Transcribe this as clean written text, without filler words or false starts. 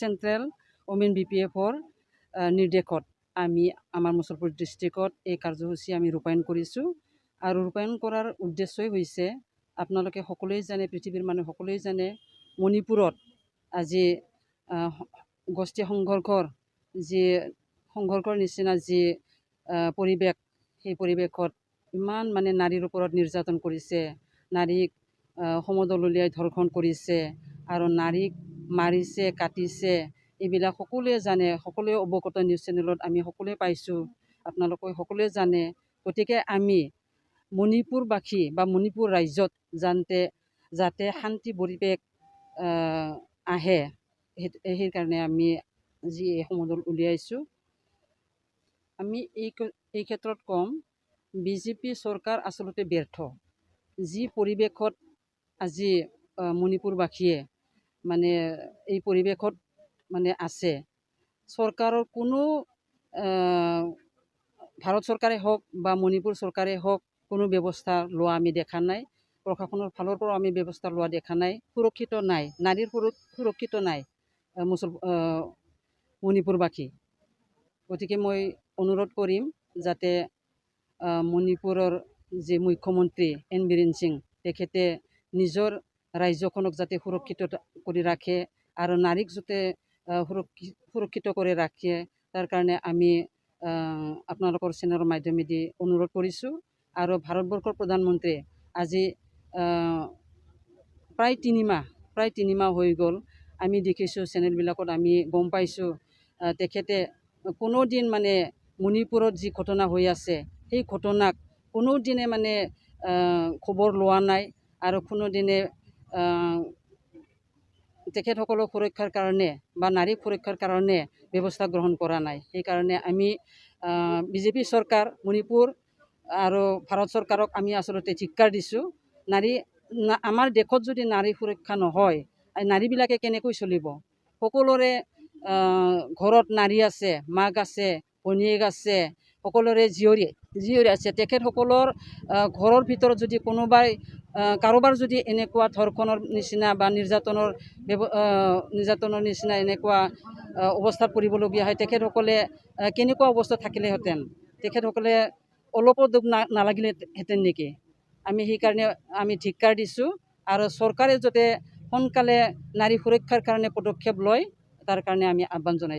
Central women BPFৰ নিৰ্দেশত আমি আমাৰ মুছলপুৰ ডিষ্ট্ৰিক্টত এই কাৰ্যসূচী আমি ৰূপায়ণ কৰিছোঁ। আৰু ৰূপায়ণ কৰাৰ উদ্দেশ্যই হৈছে আপোনালোকে সকলোৱে জানে, পৃথিৱীৰ মানুহ সকলোৱে জানে, মণিপুৰত আজি গোষ্ঠী সংঘৰ্ষৰ নিচিনা যি পৰিৱেশ, সেই পৰিৱেশত ইমান মানে নাৰীৰ ওপৰত নিৰ্যাতন কৰিছে, নাৰীক সমদল উলিয়াই ধৰ্ষণ কৰিছে আৰু নাৰীক মাৰিছে, কাটিছে। এইবিলাক সকলোৱে জানে, সকলোৱে অৱগত, নিউজ চেনেলত আমি সকলোৱে পাইছোঁ, আপোনালোকে সকলোৱে জানে। গতিকে আমি মণিপুৰবাসী বা মণিপুৰ ৰাজ্যত যাতে শান্তি পৰিৱেশ আহে, সেইকাৰণে আমি যি এই সমদল উলিয়াইছোঁ। আমি এই ক্ষেত্ৰত ক'ম, বিজেপি চৰকাৰ আচলতে ব্যৰ্থ। যি পৰিৱেশত আজি মণিপুৰবাসীয়ে মানে এই পৰিৱেশত মানে আছে, চৰকাৰৰ কোনো ভাৰত চৰকাৰে হওক বা মণিপুৰ চৰকাৰে হওক কোনো ব্যৱস্থা লোৱা আমি দেখা নাই। প্ৰশাসনৰ ফালৰ পৰাও আমি ব্যৱস্থা লোৱা দেখা নাই। সুৰক্ষিত নাই, নাৰীৰ সুৰক্ষিত নাই মণিপুৰবাসী। গতিকে মই অনুৰোধ কৰিম যাতে মণিপুৰৰ যি মুখ্যমন্ত্ৰী এন বীৰেন সিং, তেখেতে নিজৰ ৰাজ্যখনক যাতে সুৰক্ষিত কৰি ৰাখে আৰু নাৰীক যাতে সুৰক্ষিত কৰি ৰাখে, তাৰ কাৰণে আমি আপোনালোকৰ চেনেলৰ মাধ্যমেদি অনুৰোধ কৰিছোঁ। আৰু ভাৰতবৰ্ষৰ প্ৰধানমন্ত্ৰীয়ে আজি প্ৰায় তিনিমাহ হৈ গ'ল, আমি দেখিছোঁ চেনেলবিলাকত আমি গম পাইছোঁ, তেখেতে কোনো দিন মানে মণিপুৰত যি ঘটনা হৈ আছে, সেই ঘটনাক কোনো দিনে মানে খবৰ লোৱা নাই আৰু কোনো দিনে তেখেতসকলক সুৰক্ষাৰ কাৰণে বা নাৰীক সুৰক্ষাৰ কাৰণে ব্যৱস্থা গ্ৰহণ কৰা নাই। সেইকাৰণে আমি বিজেপি চৰকাৰ, মণিপুৰ আৰু ভাৰত চৰকাৰক আমি আচলতে ধিক্কাৰ দিছোঁ। আমাৰ দেশত যদি নাৰী সুৰক্ষা নহয়, নাৰীবিলাকে কেনেকৈ চলিব? সকলোৰে ঘৰত নাৰী আছে, মাক আছে, ভনীয়েক আছে, সকলোৰে জীয়ৰী আছে। তেখেতসকলৰ ঘৰৰ ভিতৰত যদি কাৰোবাৰ যদি এনেকুৱা ধৰ্ষণৰ নিচিনা বা নিৰ্যাতনৰ নিচিনা এনেকুৱা অৱস্থাত পৰিবলগীয়া হয়, তেখেতসকলে কেনেকুৱা অৱস্থাত থাকিলেহেঁতেন? তেখেতসকলে অলপো দুখ নালাগিলেহেঁতেন নেকি? আমি সেইকাৰণে আমি ধিক্কাৰ দিছোঁ। আৰু চৰকাৰে যাতে সোনকালে নাৰী সুৰক্ষাৰ কাৰণে পদক্ষেপ লয়, তাৰ কাৰণে আমি আহ্বান জনাইছোঁ।